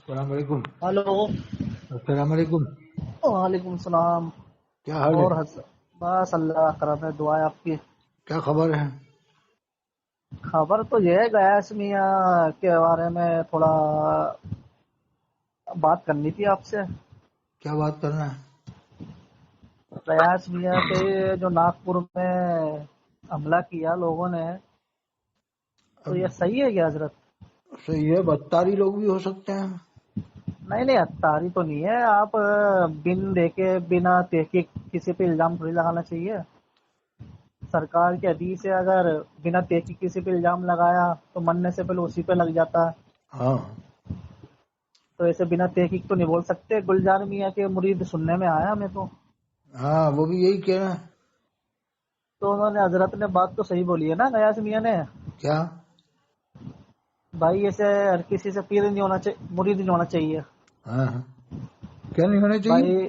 السلام علیکم. ہلو. السلام علیکم. وعلیکم السلام. کیا حال ہے؟ اور بس اللہ کرم ہے، دعا ہے آپ کی. کیا خبر ہے؟ خبر تو یہ ہے گیاس میاں کے بارے میں تھوڑا بات کرنی تھی آپ سے. کیا بات کرنا ہے؟ گیاس میاں پہ جو ناگپور میں حملہ کیا لوگوں نے، تو یہ صحیح ہے کیا حضرت؟ صحیح ہے، بدتاری لوگ بھی ہو سکتے ہیں. نہیں اتاری تو نہیں ہے. آپ بن دیکھے بنا تحقیق کسی پہ الزام تھوڑی لگانا چاہیے. سرکار کی حدیث ہے، اگر بنا تحقیق کسی پہ الزام لگایا تو مرنے سے پہلے اسی پہ لگ جاتا ہے. ہاں تو ایسے بنا تحقیق تو نہیں بول سکتے. گلزار میاں کے مرید سننے میں آیا ہمیں تو. ہاں وہ بھی یہی کہہ رہے ہیں. تو انہوں نے حضرت نے بات تو صحیح بولی ہے نا غیاث میاں نے. کیا؟ بھائی ایسے ہر کسی سے پیر نہیں ہونا چاہیے، مرید نہیں ہونا چاہیے. ہاں کیا نہیں ہونا چاہیے؟ بھائی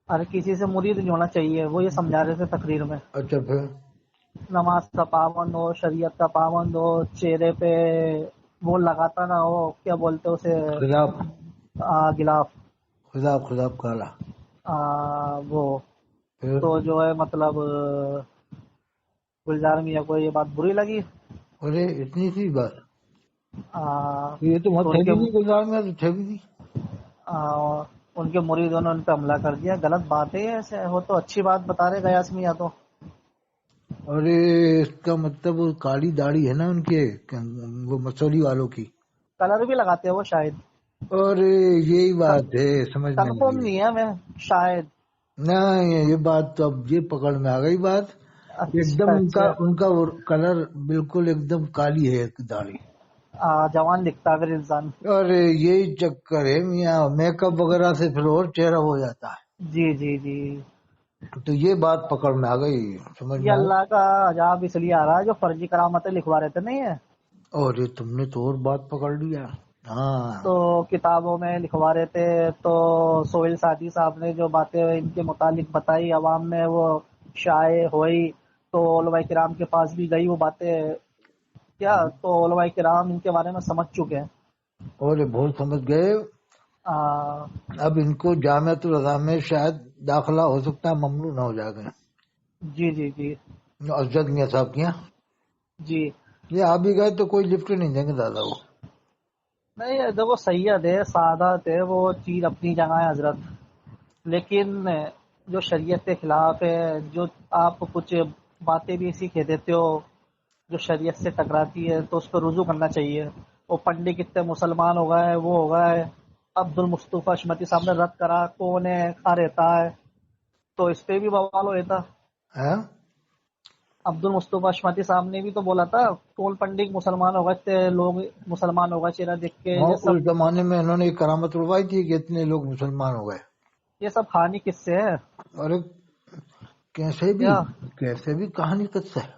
ہر کسی سے مرید نہیں ہونا چاہیے. وہ یہ سمجھا رہے تھے تقریر میں. اچھا پھر؟ نماز کا پابند ہو، شریعت کا پابند ہو، چہرے پہ وہ لگاتا نہ ہو، کیا بولتے اسے، خلاف گلاف، خلاف کالا. وہ. پھر تو جو ہے مطلب گلزار میاں کو یہ بات بری لگی. ارے اتنی سی بات؟ یہ تو تو مت ان ہے کے بھی نہیں، گزار میں تو تھے بھی نہیں. ان کے مریدوں نے ان پہ حملہ کر دیا. غلط بات ہے. ایسے ہو تو اچھی بات بتا رہے غیاث میاں تو. ارے اس کا مطلب وہ کالی داڑھی ہے نا ان کے، وہ مسوری والوں کی. کلر بھی لگاتے ہیں وہ شاید. ارے یہی بات ہے، سمجھ میں کنفرم لگی. نہیں ہے ہمیں، شاید. نہیں یہ بات تو اب یہ پکڑ میں آ گئی بات. ایک دم اچھا اچھا. ان کا کلر بالکل ایک دم کالی ہے داڑھی. جوان دکھتا ہے پھر انسان. ارے یہی چکر ہے میاں، میک اپ وغیرہ سے پھر اور چہرہ ہو جاتا ہے. جی جی جی. تو یہ بات پکڑ میں آ گئی، سمجھ یہ میں آئی. اللہ کا عذاب اس لیے آ رہا ہے جو فرضی کرامتیں لکھوا رہے تھے نہیں ہے. اور یہ تم نے تو اور بات پکڑ لیا. ہاں تو کتابوں میں لکھوا رہے تھے. تو سہیل سعدی صاحب نے جو باتیں ان کے متعلق بتائی عوام میں، وہ شائع ہوئی. تو علماء کرام کے پاس بھی گئی وہ باتیں. کیا تو علماء کرام ان کے بارے میں سمجھ چکے ہیں. اور یہ بہت سمجھ گئے. اب ان کو جامعۃ الرضا میں شاید داخلہ ہو سکتا ہے ممنوع نہ ہو جائے گا. جی جی جی اسجد میاں صاحب کیا جی. یہ آ بھی گئے تو کوئی لفٹ نہیں دیں گے دادا. وہ نہیں دیکھو سید ہے، سعادت ہے، وہ چیز اپنی جگہ ہے حضرت. لیکن جو شریعت کے خلاف ہے، جو آپ کچھ باتیں بھی ایسی کہہ دیتے ہو جو شریعت سے ٹکراتی ہے، تو اس پہ رجوع کرنا چاہیے. وہ پنڈت کتنے مسلمان ہو گئے، وہ ہو گئے. عبد المصطفیٰ اشمتی صاحب نے رد کرا، کون ہے کھا رہتا ہے. تو اس پہ بھی بوال ہوتا تھا. ہے عبد المصطفیٰ اشمتی صاحب نے بھی تو بولا تھا کون پنڈت مسلمان ہو گئے، لوگ مسلمان ہو گئے چہرہ دیکھ کے. ہاں، یہ اس سب زمانے میں انہوں نے ایک کرامت روائی تھی کہ اتنے لوگ مسلمان ہو گئے. یہ سب کہانی کس سے ہے؟ اور کیسے بھی کہانی قصہ ہے.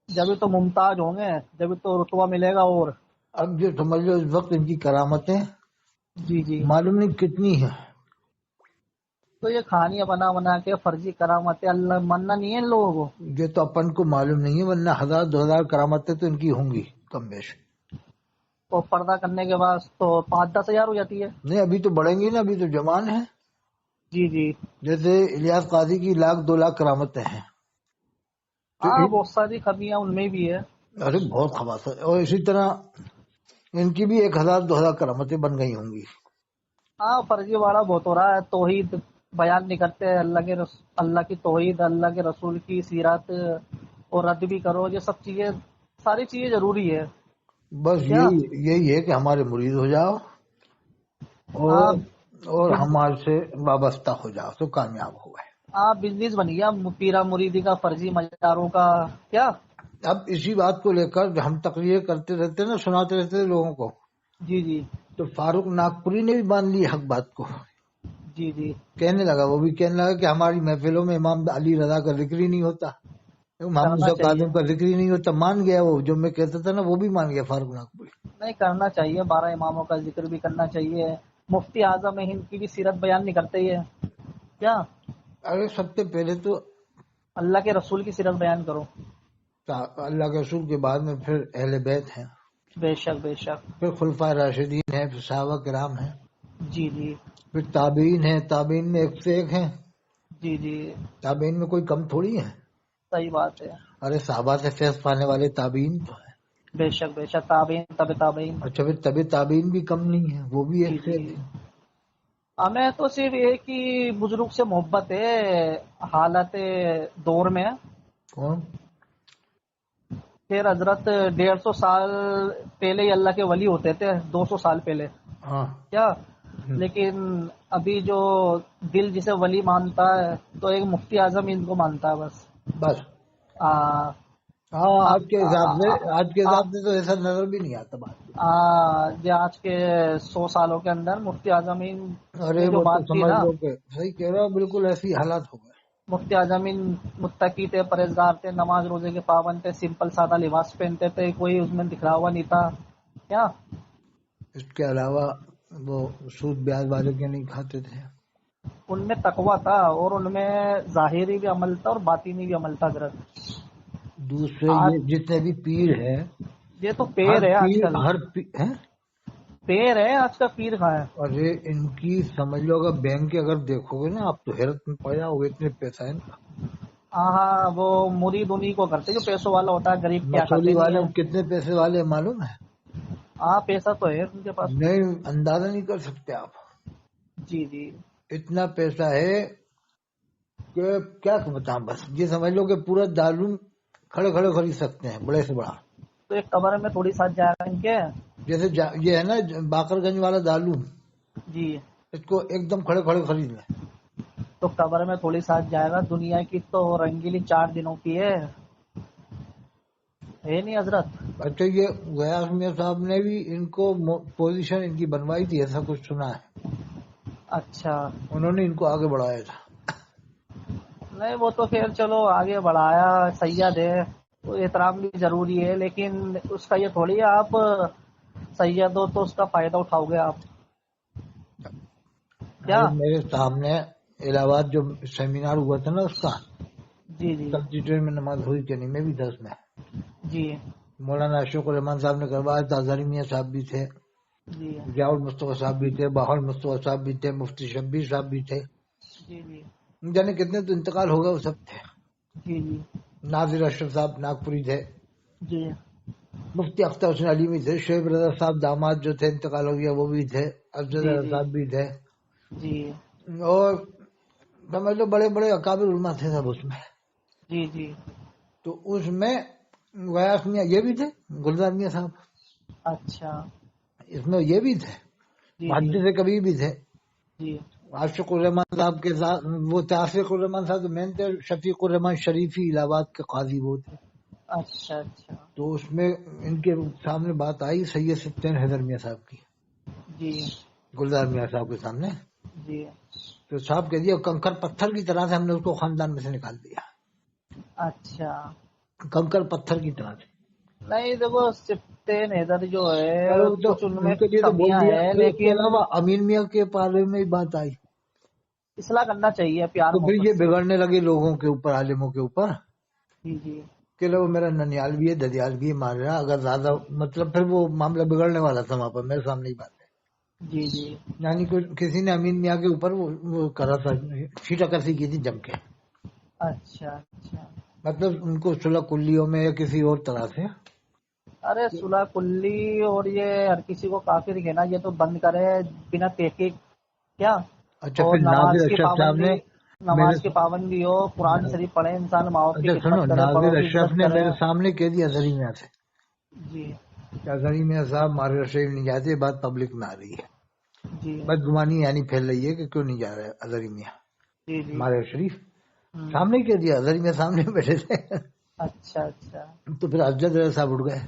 جبھی تو ممتاز ہوں گے، جبھی تو رتبہ ملے گا. اور اب جو سمجھ لو اس وقت ان کی کرامتیں جی جی. معلوم نہیں کتنی ہیں. تو یہ کہانیاں بنا بنا کے فرضی کرامتیں اللہ ماننا نہیں ہے ان لوگوں کو. یہ تو اپن کو معلوم نہیں ہے، ورنہ 1000-2000 کرامتیں تو ان کی ہوں گی کم بیش. تو پردہ کرنے کے بعد تو 5-10 ہزار ہو جاتی ہے. نہیں ابھی تو بڑھیں گی نا، ابھی تو جوان ہیں. جی جی. جیسے الیاس قاضی کی 1,00,000-2,00,000 کرامتیں ہیں. تو بہت ساری خبیاں ان میں بھی ہے. ارے بہت خباثت. اور اسی طرح ان کی بھی 1,000-2,000 کرامتیں بن گئی ہوں گی. فرضی والا بہت ہو رہا ہے. توحید بیان نہیں کرتے، اللہ کی توحید، اللہ کے رسول کی سیرت، اور رد بھی کرو. یہ سب چیزیں، ساری چیزیں ضروری ہے. بس کیا یہی ہے کہ ہمارے مرید ہو جاؤ آپ اور ہمارے سے وابستہ ہو جاؤ تو کامیاب ہو گئے. بزنس بن گیا پیرا مریدی کا، فرضی مزاروں کا. کیا اب اسی بات کو لے کر ہم تقریر کرتے رہتے نا، سناتے رہتے لوگوں کو. جی جی تو فاروق ناگپوری نے بھی مان لی حق بات کو. جی جی. کہنے لگا، وہ بھی کہنے لگا کہ ہماری محفلوں میں امام علی رضا کا ذکر ہی نہیں ہوتا، محمد کرنا صاحب چاہیے. آدم کا ذکر ہی نہیں ہوتا. مان گیا وہ، جو میں کہتا تھا نا وہ بھی مان گیا فاروق ناگپوری. نہیں کرنا چاہیے، 12 اماموں کا ذکر بھی کرنا چاہیے. مفتی اعظم ہند کی بھی سیرت بیان نہیں کرتے یہ. کیا ارے سب سے پہلے تو اللہ کے رسول کی سیرت بیان کرو. اللہ کے رسول کے بعد میں پھر اہل بیت ہیں، بے شک بے شک. پھر خلفائے راشدین ہیں، پھر صحابہ کرام ہیں. جی جی پھر تابعین ہیں، تابعین میں ایک سے ایک ہیں، جی جی تابعین میں کوئی کم تھوڑی ہے. صحیح بات ہے. ارے صحابہ سے فیض پانے والے تابعین تو ہیں. بے شک تابعین تب تابعین. اچھا پھر طبی تابعین بھی کم نہیں ہے، وہ بھی جی ایک سے جی ایک ہیں. ہمیں تو صرف ایک ہی بزرگ سے محبت ہے حالت دور میں. کون؟ پھر حضرت 150 سال پہلے ہی اللہ کے ولی ہوتے تھے، 200 سال پہلے ہاں. کیا. لیکن ابھی جو دل جسے ولی مانتا ہے تو ایک مفتی اعظم ان کو مانتا ہے بس. بس. آ ہاں آ آج کے حساب سے، آج کے آ حساب سے تو ایسا نظر بھی نہیں آتا بات. جو آج کے 100 سالوں کے اندر مفتی اعظم ارے نے جو وہ تو بات کی سمجھ نا، لو کہ صحیح کہہ رہا ہو، بالکل ایسی حالات ہو گئے. مفتی اعظم متقی تھے، پرہیزگار تھے، نماز روزے کے پابند تھے، سمپل سادہ لباس پہنتے تھے، کوئی اس میں دکھلا ہوا نہیں تھا کیا. اس کے علاوہ وہ سود بیاج والے کے نہیں کھاتے تھے. ان میں تقویٰ تھا اور ان میں ظاہری بھی عمل تھا اور باطینی بھی عمل تھا حضرت. دوسرے آج یہ جتنے بھی پیر ہیں، یہ تو ہر پیر ہے آج پیر کل، ہر پیر ہیں. پیر ہے آج کا پیر کہاں ہے. ارے ان کی سمجھ لو، اگر بینک کے اگر دیکھو گے نا آپ تو حیرت میں پڑ جاؤ گے، اتنے پیسہ ہے ان کا. ہاں وہ مرید انہی کو کرتے جو پیسوں والا ہوتا ہے، غریب کیا مسولی کھاتے نہیں والے ہے. کتنے پیسے والے ہیں معلوم ہے؟ ہاں پیسہ تو ہے ان کے پاس. نہیں، اندازہ نہیں کر سکتے آپ. جی جی اتنا پیسہ ہے کہ کیا بتاؤں. بس یہ سمجھ لو کہ پورا دارالعلوم کھڑے کھڑے خرید سکتے ہیں، بڑے سے بڑا. تو ایک قبر میں تھوڑی ساتھ جا رہا ان کے. جیسے یہ ہے نا باقر گنج والا دارالعلوم، جی اس کو ایک دم کھڑے کھڑے خرید لیں. تو قبر میں تھوڑی ساتھ جائے گا. دنیا کی تو رنگیلی 4 دنوں کی ہے نہیں حضرت. اچھا یہ غیاث میاں صاحب نے بھی ان کو پوزیشن ان کی بنوائی تھی، ایسا کچھ سنا ہے. اچھا انہوں نے ان کو آگے بڑھایا تھا. نہیں وہ تو خیر چلو آگے بڑھایا، سید ہے، احترام بھی ضروری ہے، لیکن اس کا یہ تھوڑی ہے آپ سید ہو تو اس کا فائدہ اٹھاؤ گے آپ کیا. ارے میرے سامنے الہ آباد جو سیمینار ہوا تھا نا اس کا، جی جی کمپیوٹر میں نماز ہوئی کہ نہیں، میں بھی تھا اس میں. جی مولانا اشوق الرحمان صاحب نے کروایا تھا، اظہری میاں صاحب بھی تھے، جی ضیاء المصطفیٰ صاحب بھی تھے، باہر مصطفیٰ صاحب بھی تھے، مفتی شبیر صاحب بھی تھے. جی جی جانے کتنے تو انتقال ہو گئے، وہ سب تھے. جی جی ناظر اشرف صاحب ناگپوری تھے، جی مفتی اختر حسین علی بھی تھے، شعیب رضا صاحب داماد جو تھے انتقال ہو گیا وہ بھی تھے، افضل جی رضا صاحب بھی تھے. جی اور سمجھ لو بڑے بڑے اکابر علماء تھے سب اس میں. جی جی تو اس میں غیاث میاں یہ بھی تھے، گلزار میاں صاحب اچھا اس میں یہ بھی تھے، جی جی محدث کبیر بھی تھے. جی عاشق الرحمان صاحب کے ساتھ وہ تھے، عاشق الرحمان صاحب تو مین تھے، شفیق الرحمان شریفی الہ آباد کے قاضی وہ تھے. اچھا اچھا تو اس میں ان کے سامنے بات آئی سید سبطین حیدر میاں صاحب کی، جی گلزار میاں صاحب کے سامنے. جی تو صاحب کہہ دیا کنکر پتھر کی طرح سے ہم نے اس کو خاندان میں سے نکال دیا، اچھا. کنکر پتھر کی طرح سے. نہیں دیکھو سبطین حیدر جو ہے ارے وہ تو کچھ ان ان میں کے لیے تو بول کمیاں دیا. ہیں، پھر اس کے لیکن علاوہ امین میاں کے بارے میں بات آئی اصلاح کرنا چاہیے پیار تو پھر محبت یہ سے. بگڑنے لگے لوگوں کے اوپر، عالموں کے اوپر، جی جی کہ لو میرا ننیال بھی ہے ددیال بھی ہے، مار رہا اگر زیادہ مطلب پھر وہ معاملہ بگڑنے والا تھا وہاں پر، میرے سامنے ہی بات ہے. جی جی یعنی کسی نے امین میاں کے اوپر وہ کرا تھا، چھیٹا کسی کی تھی جم کے، اچھا اچھا. مطلب ان کو صلح کلیوں میں یا کسی اور طرح سے. ارے صلح کلی اور یہ ہر کسی کو کافر کہنا یہ تو بند کرے بنا تحقیق کیا. اچھا اور پھر ناظر نماز کی اشرف صاحب پابندی، نے نماز کی میرے پابندی ہو، قرآن شریف پڑھے انسان، ماں باپ کی اچھا سنو، خدمت کرے، ناظر بڑوں کی اشرف عزت نے کرے. میرے سامنے کہہ دیا اظہری میاں سے جی کہ اظہری میاں صاحب مارے شریف نہیں جاتے، یہ بات پبلک میں آ رہی ہے، جی بدگمانی یعنی پھیل رہی ہے کہ کیوں نہیں جا رہے اظہری میاں جی جی مارے شریف. ہوں. سامنے کہہ دیا، اظہری میاں سامنے بیٹھے تھے. اچھا اچھا. تو پھر افضل رضا صاحب اٹھ گئے،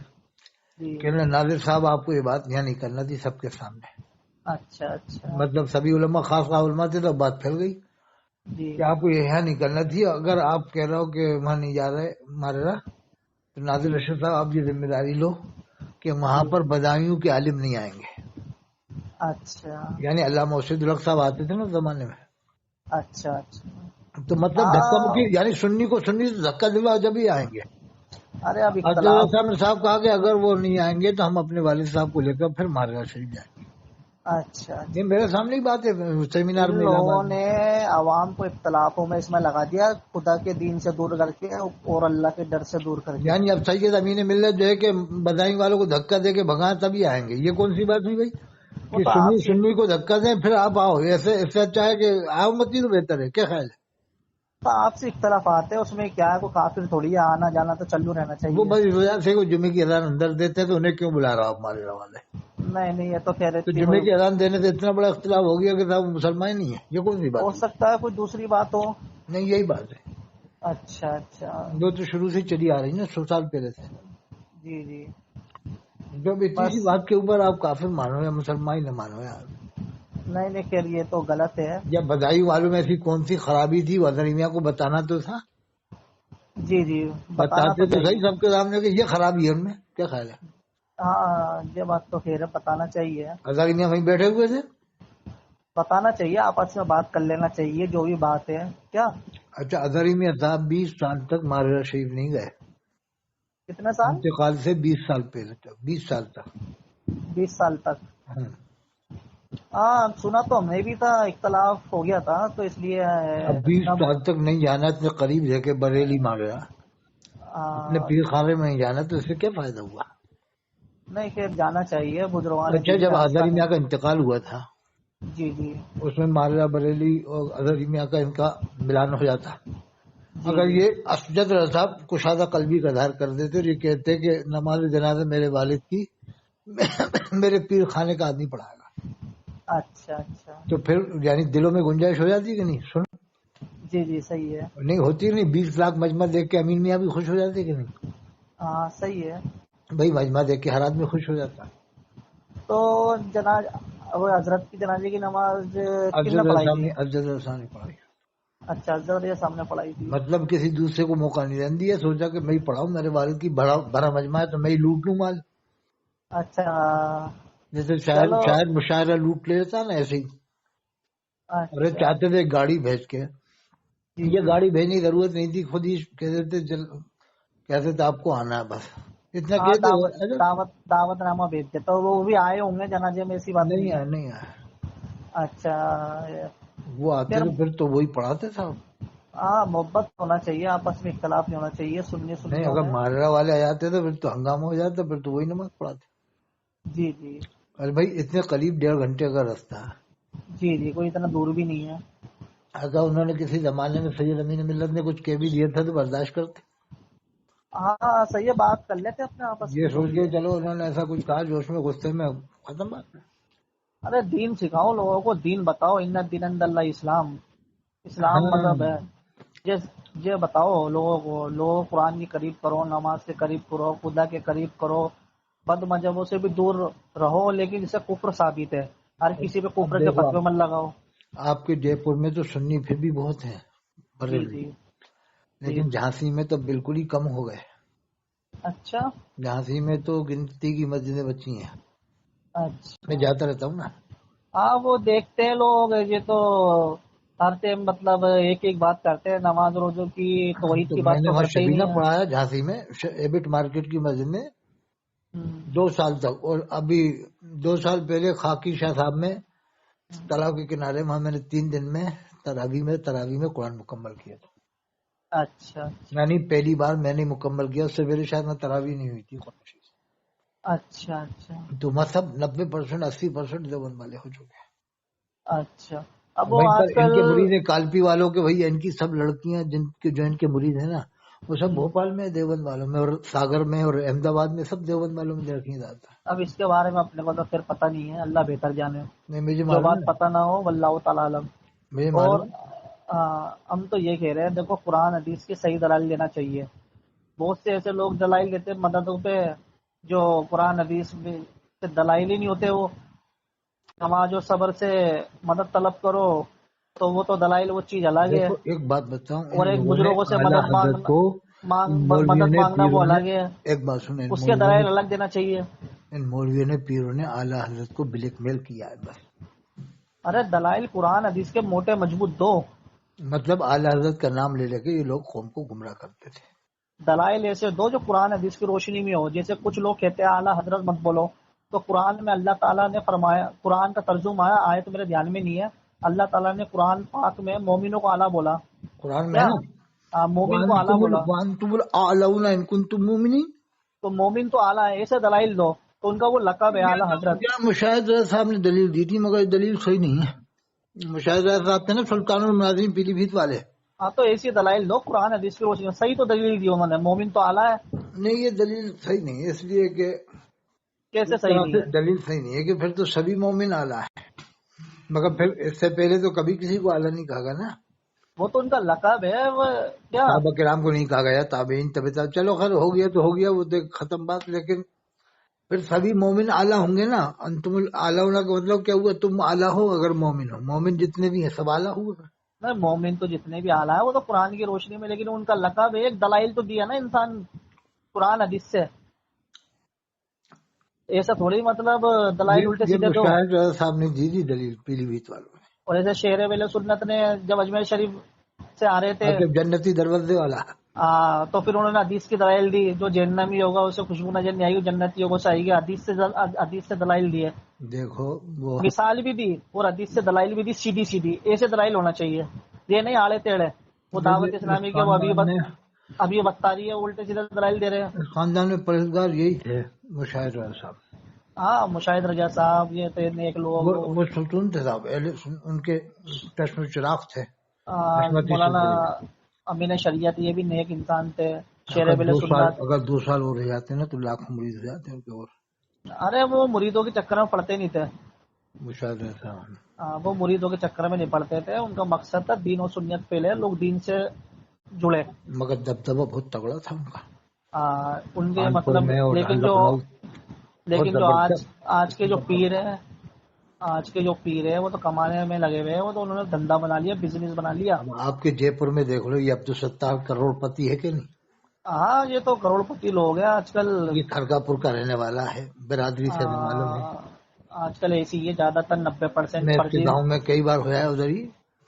جی کہنے ناظر صاحب آپ کو یہ بات یہاں نہیں کرنا تھی سب کے سامنے. اچھا اچھا. مطلب سبھی علماء خاص خاص علماء تھے تو بات پھیل گئی جی کہ آپ کو یہ یہاں نہیں کرنا تھی. اگر آپ کہہ رہے ہو کہ وہاں نہیں جا رہے مارے رہا تو ناظر جی اشرف صاحب آپ یہ ذمہ داری لو کہ وہاں جی پر بدایوں کے عالم نہیں آئیں گے. اچھا یعنی علامہ مرشد الحق صاحب آتے تھے نا اس زمانے میں، اچھا اچھا. تو مطلب دھکا ہاں مکی، یعنی سنی کو سنی سے دھکا دلوا جب ہی آئیں گے. ارے اب افضل اختلاف. صاحب نے صاحب کہا کہ اگر وہ نہیں آئیں گے تو ہم اپنے والد صاحب کو لے کر پھر مارگاہ شریف جائیں گے. اچھا یہ میرے سامنے ہی بات ہے، سیمینار ان میں الہ لوگوں آباد میں۔ نے عوام کو اختلافوں میں اس میں لگا دیا، خدا کے دین سے دور کر کے اور اللہ کے ڈر سے دور کر کے۔ یعنی اب سید امین ملت جو ہے کہ بدائی والوں کو دھکا دے کے بھگائیں تبھی آئیں گے، یہ کون سی بات ہوئی بھائی وہ کہ تو آپ سنی سے سنی کو دھکا دیں پھر آپ آؤ؟ ایسے اس سے اچھا ہے کہ آؤ مت ہی تو بہتر ہے، کیا خیال ہے؟ اختلافات ہے، اس میں کیا ہے، کوئی کافر تھوڑی ہے، آنا جانا تو چلو رہنا وہ چاہیے۔ بس اس وجہ سے کوئی جمعے کی اذان اندر دیتے ہیں تو انہیں کیوں بلا رہا ہو آپ مارے والے؟ نہیں نہیں، یہ تو کہہ رہے تو تھے جمعے کی اذان دینے سے اتنا بڑا اختلاف ہو گیا کہ صاحب مسلمان ہی نہیں ہے، یہ کون سی بات ہو ہوئی؟ سکتا ہے کوئی دوسری بات ہو۔ نہیں یہی بات ہے، اچھا اچھا، وہ تو شروع سے چلی آ رہی نا 100 سال پہلے سے۔ جی جی، جب اتنی سی بس بات کے اوپر آپ کافر مانو یا مسلمان ہی نہ مانو یار، نہیں نہیں، خیر یہ تو غلط ہے۔ یا بدائی والوں میں ایسی کون سی خرابی تھی وہ حضرت میاں کو بتانا تو تھا، جی جی، بتانا بتاتے تو چاہیے۔ صحیح سب کے سامنے کہ یہ خرابی ہے ان میں، کیا خیال ہے؟ ہاں یہ بات تو خیر ہے، بتانا چاہیے، حضرت میاں وہیں بیٹھے ہوئے تھے۔ بتانا چاہیے، آپس میں بات کر لینا چاہیے جو بھی بات ہے۔ کیا اچھا حضرت میاں صاحب 20 سال تک مارا شریف نہیں گئے، کتنے سال؟ انتقال سے 20 سال پہلے تک، 20 سال تک۔ 20 سال تک؟ ہاں۔ ہاں سنا تو ہم نے بھی تھا، اختلاف ہو گیا تھا تو اس لیے اب 20 اب سال تک نہیں جانا، اتنے قریب رہ کے بریلی مارا، اتنے پیر خانے میں نہیں جانا تو اس سے کیا فائدہ ہوا؟ نہیں خیر جانا چاہیے، بزرگان اچھا دین جب کا راستہ حضرت ہے۔ میاں کا انتقال ہوا تھا جی جی اس میں مارا بریلی اور حضرت میاں کا ان کا ملان ہو جاتا، جی اگر جی، یہ اسجد صاحب کشادہ قلبی کا اظہار کر دیتے اور یہ کہتے کہ نماز جنازہ میرے والد کی میرے پیر خانے کا آدمی پڑھائے گا، اچھا اچھا، تو پھر یعنی دلوں میں گنجائش ہو جاتی کہ نہیں؟ سن جی جی صحیح ہے، نہیں ہوتی نہیں، 20 لاکھ مجمع دیکھ کے امین میاں بھی خوش ہو جاتے کہ نہیں؟ ہاں صحیح ہے۔ بھائی مجمع دیکھ کے ہر آدمی خوش ہو جاتا۔ تو جناز وہ حضرت کی جنازے کی نماز کن نے پڑھائی تھی؟ افضل رسانی پڑھائی، اچھا، حضرت کے سامنے پڑھائی تھی۔ مطلب کسی دوسرے کو موقع نہیں دیا دیا، سوچا کہ میں ہی پڑھاؤں، میرے والد کی بڑا مجمع ہے تو میں ہی لوٹ لوں مال، اچھا جیسے چلو، شاعر مشاعرہ لوٹ لیتا نا ایسے ہی۔ ارے اچھا چاہتے تھے گاڑی بھیج کے، جی یہ جی، گاڑی بھیجنے کی ضرورت نہیں تھی، خود ہی کہتے تھے آپ کو آنا ہے بس، اتنا ہاں کہتے دعوت اچھا دعوت نامہ بھیجتے تو وہ بھی آئے ہوں گے جنازے میں، ایسی بات نہیں نہیں ہے۔ آیا نہیں آیا، اچھا وہ آتے پھر، تو پھر تو وہی پڑھاتے صاحب۔ ہاں محبت ہونا چاہیے، آپس میں اختلاف نہیں ہونا چاہیے نہیں سنیوں اگر میں۔ مارا والے آ جاتے تو پھر تو ہنگامہ ہو جاتا، پھر تو وہی نماز پڑھاتے۔ جی جی ارے بھائی اتنے قریب 1.5 گھنٹے کا راستہ ہے، جی جی، کوئی اتنا دور بھی نہیں ہے۔ اگر انہوں نے کسی زمانے میں سید امین ملت نے کچھ کہہ بھی دیا تھا تو برداشت کرتے، ہاں صحیح ہے، بات کر لیتے اپنے آپس یہ میں جو سوچ بھی کے ہے۔ چلو انہوں نے ایسا کچھ کہا جوش میں غصے میں، ختم بات ہے۔ ارے دین سکھاؤ لوگوں کو، دین بتاؤ، ان دین عند اللہ اسلام، اسلام ہاں مذہب ہے۔ یہ بتاؤ لوگوں کو، لوگ قرآن کے قریب کرو، نماز کے قریب کرو، خدا کے قریب کرو، بد مذہبوں سے بھی دور رہو، لیکن اسے کفر ثابت ہے، ہر کسی پہ اب کفر کے دیکھو فتوے مت لگاؤ۔ آپ کے جے پور میں تو سنی پھر بھی بہت ہیں جی بریلوی، جی جی، لیکن جھانسی میں تو بالکل ہی کم ہو گئے، اچھا جھانسی میں تو گنتی کی مسجدیں بچی ہیں، میں اچھا، جاتا رہتا ہوں نا۔ ہاں وہ دیکھتے ہیں لوگ، یہ تو ہر ٹائم مطلب ایک ایک بات کرتے ہیں، نماز روزوں کی توحید تو کی میں بات نے تو وہاں کرتے ہی شبینہ نہیں ہے۔ پڑھایا جھانسی میں، ایبٹ مارکیٹ کی مسجد میں ہوں، 2 سال تک، اور ابھی 2 سال پہلے خاکی شاہ صاحب میں تالاب کے کنارے وہاں میں نے 3 دن میں تراوی میں قرآن مکمل کیا تھا، اچھا اچھا یعنی پہلی بار میں نے مکمل کیا، اس سے پہلے شاید میں تراوی نہیں ہوئی تھی قرآن شریف، اچھا اچھا تو مذہب 90% 80% دیوبند والے ہو چکے ہیں۔ اچھا، اب وہ وہیں پر آج ان کل، کے مرید ہیں کالپی والوں کے، وہی ان کی سب لڑکیاں جو ان کے مرید ہیں نا، وہ سب بھوپال میں دیوبند والوں میں، اور ساگر میں اور احمد آباد میں سب دیوبند والوں میں لڑکیاں زیادہ ہیں۔ اب اس کے بارے میں اپنے کو تو پھر پتہ نہیں ہے، اللہ بہتر جانے، نہیں مجھے جو معلوم بات ہے، پتہ نہ ہو واللہ تعالی عالم۔ مجھے اور معلوم ہے۔ ہم تو یہ کہہ رہے ہیں، دیکھو قرآن حدیث کے صحیح دلائل لینا چاہیے۔ بہت سے ایسے لوگ دلائل دیتے ہیں مددوں پہ، جو قرآن حدیث میں سے دلائل ہی نہیں ہوتے، وہ نماز و صبر سے مدد طلب کرو تو وہ تو دلائل، وہ چیز الگ ہے، دیکھو ایک بات بتاؤں، ان اور ایک لوگوں نے بزرگوں سے اعلیٰ مدد حضرت مانگنا، کو، ان مولویوں مدد نے مانگنا وہ پیروں نے، الگ ہے، ایک بات سنیں، اس کے دلائل الگ دینا چاہیے۔ ان مولویوں نے پیروں نے اعلیٰ حضرت کو بلیک میل کیا ہے بس، ارے دلائل قرآن حدیث کے موٹے مضبوط دو، مطلب اعلیٰ حضرت کا نام لے لے کے یہ لوگ قوم کو گمراہ کرتے تھے۔ دلائل ایسے دو جو قرآن حدیث کی روشنی میں ہو، جیسے کچھ لوگ کہتے ہیں اعلیٰ حضرت مت بولو، تو قرآن میں اللہ تعالیٰ نے فرمایا، قرآن کا ترجمہ آیا، آیت میرے دھیان میں نہیں ہے، اللہ تعالیٰ نے قرآن پاک میں مومنوں کو اعلیٰ بولا، قرآن میں کیا ہے نا، مومن کو اعلیٰ بولا، وَأَنْتُمُ الْأَعْلَوْنَ إِن كُنتُم مُؤْمِنِينَ. تو مومن تو اعلیٰ ہے، ایسے دلائل دو، تو ان کا وہ لقب ہے اعلیٰ حضرت. مشاہد رضا صاحب نے دلیل دی تھی مگر دلیل صحیح نہیں ہے. مشاہد رضا صاحب تھے نا سلطان المناظرین پیلی بھیت والے. ہاں تو ایسی دلائل دو قرآن حدیث کی روشنی میں. صحیح تو دلیل دی انہوں نے، مومن تو اعلیٰ ہے. نہیں یہ دلیل صحیح نہیں ہے، اس لیے کہ کیسے اس صحیح طرح نہیں سے ہے؟ دلیل صحیح نہیں ہے کہ پھر تو سبھی مومن اعلیٰ ہے، مگر پھر اس سے پہلے تو کبھی کسی کو اعلیٰ نہیں کہا گیا نا. وہ تو ان کا لقب ہے، وہ کیا صحابہ کرام کو نہیں کہا گیا، تابعین تبع، چلو خیر ہو گیا تو ہو گیا، وہ دیکھ ختم بات. لیکن پھر سبھی مومن اعلیٰ ہوں گے نا. انتم الاعلون کا مطلب کیا ہوا؟ تم اعلیٰ ہو اگر مومن ہو. مومن جتنے بھی ہیں سب اعلیٰ ہوئے. نہیں، مومن تو جتنے بھی اعلیٰ ہے وہ تو قرآن کی روشنی میں، لیکن ان کا لقب ایک دلائل تو دیا نا انسان قرآن حدیث سے. ایسا تھوڑی مطلب دلائل الٹے یہ سیدھے دو. مشاہد رضا صاحب نے دی تھی دلیل پیلی بھیت والوں نے. اور ایسے شیر ویل سنت نے جب اجمیر شریف سے آ رہے تھے کہ جنتی دروازے والا. تو پھر انہوں نے حدیث کی دلائل دی، جو جہنمی ہوگا اسے خوشبو نظر نہیں آئی گی، جنتی ہوگا اسے آئے گی. حدیث سے دلائل دیے، دیکھو وہ مثال بھی دی اور حدیث سے دلائل بھی دی، سیدھی سیدھی. ایسے دلائل ہونا چاہیے، یہ نہیں آڑے ٹیڑے. وہ دعوت اسلامی کے وہ ابھی بتا رہی ہے، الٹے سیدھے دلائل دے رہے ہیں. خاندان میں پرہیزگار یہی تھے مشاہد رضا صاحب. ہاں مشاہد رضا صاحب یہ تو نیک لوگ. وہ سلطان تھے صاحب، ان کے چشم چراغ تھے. مولانا امین شریعت یہ بھی نیک انسان تھے. شیر اگر بل سنت، اگر 2 سال اور رہ جاتے نا تو لاکھوں مرید ہو جاتے ہیں ان کے. اور ارے وہ مریدوں کے چکر میں پڑتے نہیں تھے. مشاہد رضا صاحب وہ مریدوں کے چکر میں نہیں پڑتے تھے. ان کا مقصد تھا دین و سنت پھیلے، لوگ دین سے جڑے. مگر دبدبہ بہت تگڑا تھا ان کا. ان کے کانپور مطلب میں اور لیکن جو آج کے جو پیر ہیں، آج کے جو پیر ہیں وہ تو کمانے میں لگے ہوئے ہیں. وہ تو انہوں نے دھندا بنا لیا، بزنس بنا لیا. آپ کے جے پور میں دیکھ لو، یہ عبدالستار کروڑ پتی ہے کہ نہیں؟ ہاں یہ تو کروڑ پتی لوگ ہیں آج کل. یہ کھڑگا پور کا رہنے والا ہے، برادری سے ہمیں معلوم ہے. آج کل ایسی ہے، زیادہ تر 90% میں اس کے گاؤں میں کئی بار ہوا ہے ادھر ہی.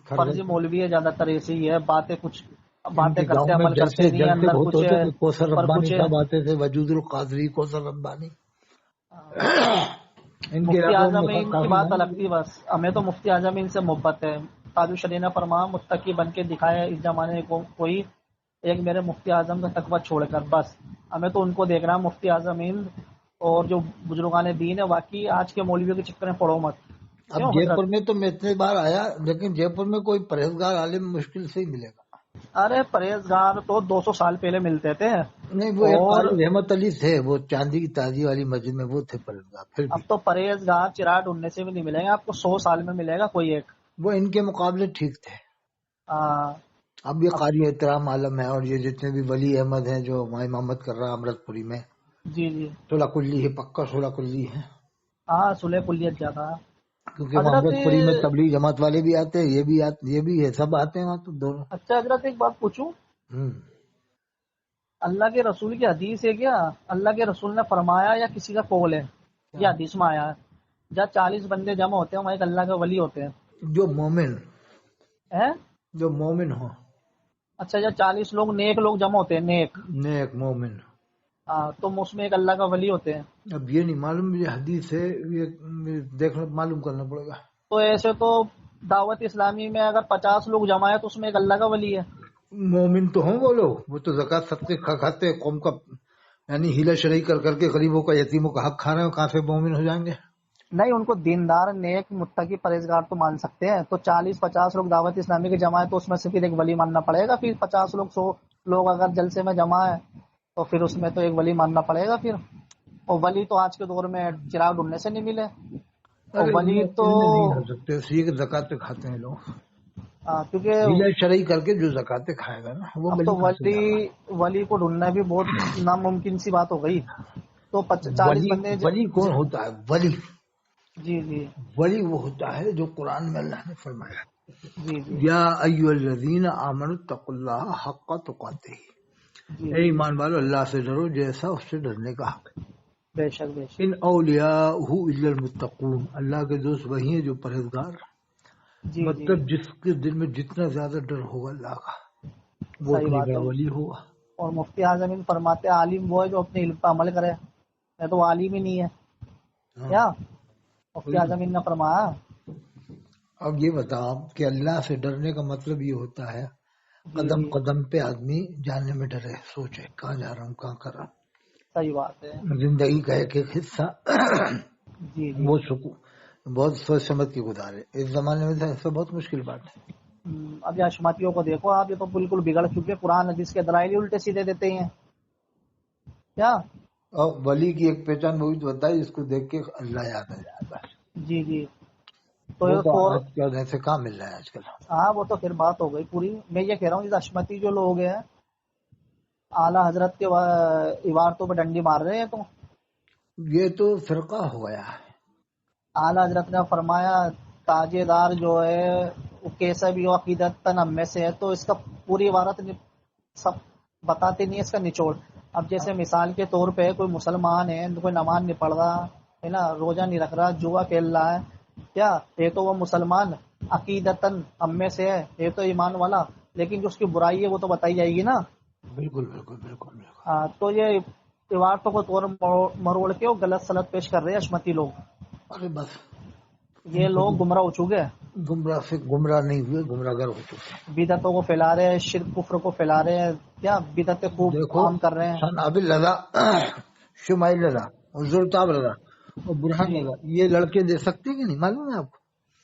فرضی مولوی ہے، زیادہ تر ایسی ہی ہے. باتیں کرتے گاؤں میں عمل کرتے نہیں، اندر بہت کچھ ہوتے ہے، تھے. کوثر اوپر ربانی کچھ ہے. صاحب آتے تھے، وجود القادری، کوثر ربانی. ان کے مفتی علاقوں اعظم میں ان کی بات الگ تھی. بس ہمیں تو مفتی اعظم ان سے محبت ہے. تاج الشریعہ نے فرمایا متقی بن کے دکھائے اس زمانے کو کوئی ایک میرے مفتی اعظم کا تقویٰ چھوڑ کر. بس ہمیں تو ان کو دیکھنا ہے، مفتی اعظم ہند اور جو بزرگان دین ہے. باقی آج کے مولویوں کے چکر میں پڑو مت. اب جے پور میں تو میں اتنے بار آیا، لیکن جے پور میں کوئی پرہیزگار عالم مشکل سے ہی ملے گا. ارے پرہیزگار تو 200 سال پہلے ملتے تھے. نہیں وہ ایک قاری رحمت علی تھے، وہ چاندی کی تازی والی مسجد میں وہ تھے پرہیزگار. پھر اب تو پرہیزگار چراغ ڈھونڈنے سے بھی نہیں ملیں گے آپ کو، 100 سال میں ملے گا کوئی ایک. وہ ان کے مقابلے ٹھیک تھے. اب یہ قاری احترام عالم ہے، اور یہ جتنے بھی ولی احمد ہیں جو امامت کر رہا امرت پوری میں، جی صلح کلی ہے، پکا صلح کلی ہے. ہاں صلح کلیت زیادہ ہے. کیونکہ امرت پوری میں تبلیغ جماعت والے بھی آتے ہیں، یہ بھی ہے، سب آتے ہیں وہاں تو دونوں. اچھا حضرت ایک بات پوچھوں، اللہ کے رسول کی حدیث ہے کیا؟ اللہ کے رسول نے فرمایا یا کسی کا قول ہے؟ یہ حدیث میں آیا ہے جہاں 40 بندے جمع ہوتے ہیں وہاں ایک اللہ کے ولی ہوتے ہیں جو مومن ہو. اچھا جب 40 لوگ نیک لوگ جمع ہوتے ہیں، نیک مومن، تو اس میں ایک اللہ کا ولی ہوتے ہیں. اب یہ نہیں معلوم، یہ حدیث ہے، یہ دیکھنا معلوم کرنا پڑے گا. تو ایسے تو دعوت اسلامی میں اگر 50 لوگ جمع ہے تو اس میں ایک اللہ کا ولی ہے. مومن تو ہوں وہ لوگ، وہ تو زکوٰۃ صدقے کھاتے ہیں قوم کا، یعنی ہیلا شرعی کر کے غریبوں کا یتیموں کا حق کھا رہے ہیں، کہاں سے مومن ہو جائیں گے؟ نہیں، ان کو دیندار نیک متقی پرہیزگار تو مان سکتے ہیں. تو 40-50 لوگ دعوت اسلامی کے جمع ہے تو اس میں سے پھر ایک ولی ماننا پڑے گا. پھر 50 لوگ 100 لوگ اگر جلسے میں جمع ہے تو پھر اس میں تو ایک ولی ماننا پڑے گا. پھر اور ولی تو آج کے دور میں چراغ ڈھونڈنے سے نہیں ملے. اور ولی تو نہیں ہو سکتے، اس لیے کہ زکوٰۃ کھاتے ہیں لوگ، کیونکہ ہیلا شرعی کر کے جو زکوٰۃ کھائے گا نا وہ اب تو ولی کو ڈھونڈنا بھی بہت ناممکن سی بات ہو گئی. تو 40 بندے ولی کون ہوتا ہے؟ ولی جی ولی وہ ہوتا ہے جو قرآن میں اللہ نے فرمایا جی یا ایھا الذین آمنوا اتقوا اللہ حق تقاتہ، اے ایمان والو اللہ سے ڈرو جیسا اس سے ڈرنے کا حق ہے. بے شک ان اولیاءہ الا المتقون، اللہ کے دوست وہی ہیں جو پرہیزگار. مطلب جس کے دل میں جتنا زیادہ ڈر ہوگا اللہ کا وہ اتنا بڑا ولی ہوگا. اور مفتی اعظم فرماتے عالم وہ ہے جو اپنے علم پر عمل کرے. میں تو عالم ہی نہیں ہے. کیا مفتی اعظم نے فرمایا. اب یہ بتاؤ کہ اللہ سے ڈرنے کا مطلب یہ ہوتا ہے قدم قدم پہ آدمی جانے میں ڈرے، سوچے کہاں جا رہا ہوں کہاں کر رہا ہوں. صحیح بات ہے. زندگی کا ایک ایک حصہ جی وہ بہت سوچ سمجھ کے گزارے. اس زمانے میں ایسا بہت مشکل بات ہے. اب یہ اشمتیوں کو دیکھو آپ، یہ تو بالکل بگڑ چکے، قرآن حدیث کے دلائل الٹے سیدھے دیتے ہیں. کیا اور ولی کی ایک پہچان وہ بھی تو بتائی جس کو دیکھ کے اللہ یاد آ جائے بس. جی جی. وہ تو تو آج کل ایسے کہاں مل رہا ہے آج کل. ہاں وہ تو پھر بات ہو گئی پوری. میں یہ کہہ رہا ہوں جیسے اشمتی جو لوگ ہیں اعلیٰ حضرت کے عبارتوں پہ ڈنڈی مار رہے ہیں، تو یہ تو فرقہ ہو گیا ہے. اعلیٰ حضرت نے فرمایا تاجے دار جو ہے وہ کیسا بھی ہو عقیدت تن میں سے ہے، تو اس کا پوری عبارت سب بتاتے نہیں ہے اس کا نچوڑ. اب جیسے مثال کے طور پہ کوئی مسلمان ہے، کوئی نماز نہیں پڑھ رہا ہے نا، روزہ نہیں رکھ رہا، جوا کھیل رہا ہے، کیا یہ تو وہ مسلمان عقیدتاً ہم میں سے ہے، یہ تو ایمان والا، لیکن جو اس کی برائی ہے وہ تو بتائی جائے گی نا. بالکل بالکل بالکل بالکل. تو یہ عبارتوں کو توڑ مروڑ کے وہ غلط سلط پیش کر رہے ہیں اشمتی لوگ. ارے بس یہ لوگ گمراہ ہو چکے ہیں، گمراہ سے گمراہ نہیں ہوئے، گمراہ گر ہو چکے ہیں. بدعتوں کو پھیلا رہے ہیں، شرک کفر کو پھیلا رہے ہیں، کیا بدعتیں خوب دیکھو عام کر رہے ہیں. سن ابل رضا، شمائل رضا اور زلطاب رضا اور برہان رضا، یہ لڑکے دے سکتے کہ نہیں معلوم ہے آپ کو؟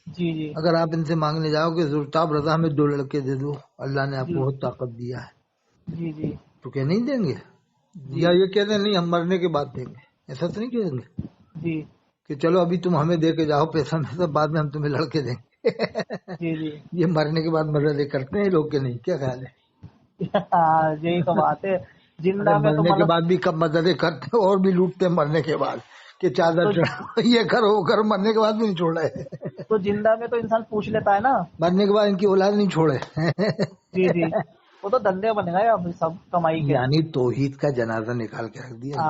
جی جی اگر آپ ان سے مانگنے جاؤ کہ زلطاب رضا ہمیں 2 لڑکے دے دو، اللہ نے آپ کو بہت طاقت دیا ہے، جی جی تو کیا نہیں دیں گے؟ یا یہ کہتے ہیں نہیں ہم مرنے کے بعد دیں گے؟ ایسا تو نہیں کہیں گے جی کہ چلو ابھی تم ہمیں دے کے جاؤ پیسہ میں، بعد میں ہم تمہیں لڑکے دیں گے. جی جی. یہ مرنے کے بعد مدد کرتے ہیں لوگ کہ نہیں؟ کیا خیال ہے؟ یہی تو بات ہے. ارے زندہ میں تو مرنے کے مطلب بعد بھی کب مددیں کرتے ہیں اور بھی لوٹتے ہیں مرنے کے بعد کہ چادر چڑھا یہ کرو وہ کرو، مرنے کے بعد بھی نہیں چھوڑ رہے. تو زندہ میں تو انسان پوچھ لیتا ہے نا، مرنے کے بعد ان کی اولاد نہیں چھوڑے. جی جی. وہ تو دندے بن گئے اب سب کمائی کے. یعنی توحید کا جنازہ نکال کے رکھ دیا.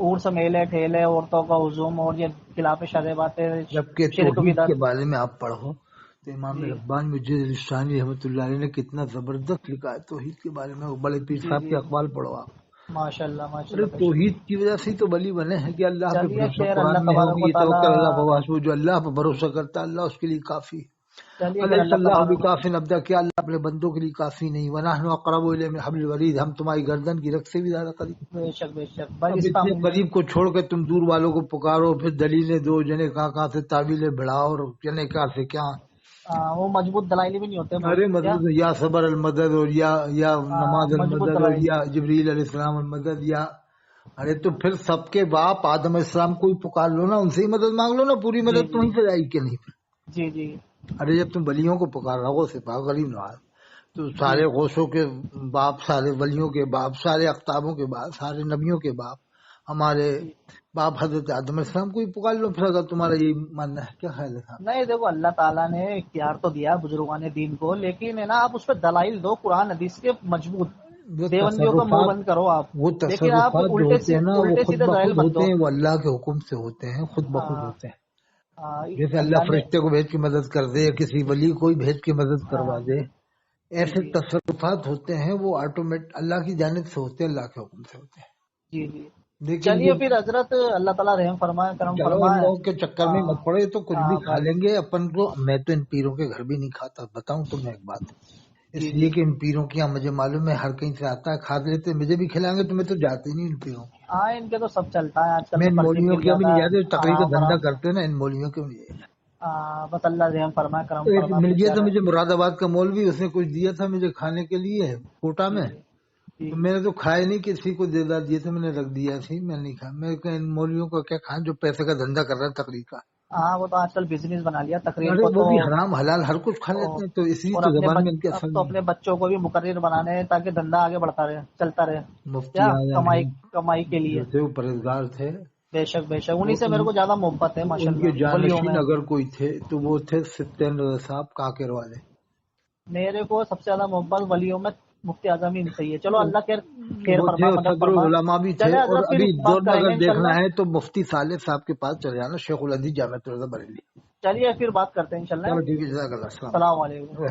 عرس میلے ٹھیلے، عورتوں کا ہجوم اور یہ خلاف شرع باتیں، جبکہ شرک توحید بدعت. کے بارے میں آپ پڑھو تو امام ربانی مجید الشانی رحمۃ اللہ علیہ نے کتنا زبردست لکھا ہے توحید کے بارے میں. بڑے پیر صاحب کے اقوال پڑھو آپ. ماشاء اللہ ماشاء ارے اللہ. توحید کی وجہ سے تو ولی بنے ہیں کہ اللہ پہ چلیے بھروسہ. خیر، قرآن اللہ میں تبارک ہوگی و توکل اللہ تعالیٰ. فواسو، جو اللہ پہ بھروسہ کرتا ہے اللہ اس کے لیے کافی. چلیے پھر علیہ اللہ تبارک. بکافٍ عبدہ، کیا اللہ اپنے بندوں کے لیے کافی نہیں؟ ونحن اقرب الیہ من حبل الورید، ہم تمہاری گردن کی رگ سے بھی زیادہ قریب. بے شک بے شک. بھائی اب اس کا اتنے قریب کو چھوڑ کے تم دور والوں کو پکارو، پھر دلیلیں دو، جنے کہاں سے تعویلیں بڑھاؤ اور جنے کہاں سے کیا. وہ مضبوط دلائل بھی نہیں ہوتے. ارے مدد یا صبر المدد اور یا نماز مضبوط المدد اور دلائل. یا جبریل علیہ السلام المدد یا. ارے تو پھر سب کے باپ آدم علیہ السلام کو ہی پکار لو نا، ان سے ہی مدد مانگ لو نا، پوری مدد تمہیں سے جائے گی کہ نہیں؟ جی جی. ارے جب تم ولیوں کو پکار رہا ہو سپاہ غریب نواز، تو سارے غوثوں کے باپ، سارے ولیوں کے باپ، سارے اقطابوں کے باپ، سارے نبیوں کے باپ، ہمارے باپ حضرت آدم علیہ السلام کو ہی پکار لو. پھر اگر تمہارا یہی ماننا ہے، کیا خیال ہے صاحب؟ نہیں دیکھو، اللہ تعالیٰ نے اختیار تو دیا بزرگان دین کو، لیکن ہے نا آپ اس پہ دلائل دو قرآن حدیث کے مضبوط. دیوبندیوں کا منہ بند کرو آپ، وہ لیکن آپ تصرفات جو ہوتے ہیں نا وہ الٹے خود سیدھے دلائل بخود مت ہوتے دو. ہیں، وہ اللہ کے حکم سے ہوتے ہیں، خود بخود ہوتے ہیں. جیسے اللہ نے فرشتے کو بھیج کے مدد کر دے یا کسی ولی کو ہی بھیج کے مدد کروا دے، ایسے تصرفات ہوتے ہیں وہ آٹومیٹ اللہ کی جانب سے ہوتے ہیں، اللہ کے حکم سے ہوتے ہیں. جی جی. لیکن چلیے پھر حضرت، اللہ تعالیٰ رحم فرمائے، کرم چلو ان فرمائے. لوگوں کے چکر میں مت پڑے، تو کچھ بھی کھا بس. لیں گے اپن کو. میں تو ان پیروں کے گھر بھی نہیں کھاتا، بتاؤں تمہیں ایک بات، اس جی لیے کہ ان پیروں کی یہاں مجھے معلوم ہے ہر کہیں سے آتا ہے، کھا لیتے، مجھے بھی کھلائیں گے تو میں تو جاتے نہیں ان پیروں کی. ان کے تو سب چلتا ہے آج کل. میں ان مولویوں کے بھی نہیں جاتے، تقریر کا دھندا آرام کرتے ہیں نا، ان مولویوں کے بھی نہیں جاتے. بس اللہ رحم فرمائے، کرم ایک فرمائے. مل گیا تھا مجھے مراد آباد کا مولوی، اس نے کچھ دیا تھا مجھے کھانے کے لیے کوٹا میں، تو میں نے تو کھایا نہیں، کسی کو دے دیے تھے، میں نے رکھ دیا تھی، میں نہیں کھایا. میں ان مولویوں کو کیا کھائیں جو پیسے کا دھندا کر رہا ہے تقریر کا. وہ تو آج کل بزنس بنا لیا تقریر ارے کو. وہ تو بھی حرام حلال ہر کچھ کھا لیتے ہیں، تو اس لیے اور تو زبان میں ان کے اب اثر تو نہیں. اپنے بچوں کو بھی مقرر بنانے ہیں تاکہ دھندا آگے بڑھتا رہے، چلتا رہے. مفتی کیا اعظم کمائی کے لیے. جو تھے وہ پرہیزگار تھے. بے شک بے شک. انہی سے میرے کو زیادہ محبت ہے ماشاء ان کے اللہ. جانشین اگر کوئی تھے تو وہ تھے ستین رضا صاحب کاکر والے. میرے کو سب سے زیادہ محبت ولیوں میں مفتی اعظم ہی سے ہی ہے. چلو اللہ خیر وہ تھے فرما، اور مدد صدر فرما. العلماء بھی تھے. چلے اور حضرت پھر ابھی بات دور میں کریں گے اگر دیکھنا انشاءاللہ. ہے تو مفتی صالح صاحب کے پاس چلے جانا، شیخ الحدیث جامعۃ الرضا بریلی. چلیے پھر بات کرتے ہیں انشاءاللہ. چلو ٹھیک ہے، جزاک اللہ. السلام علیکم.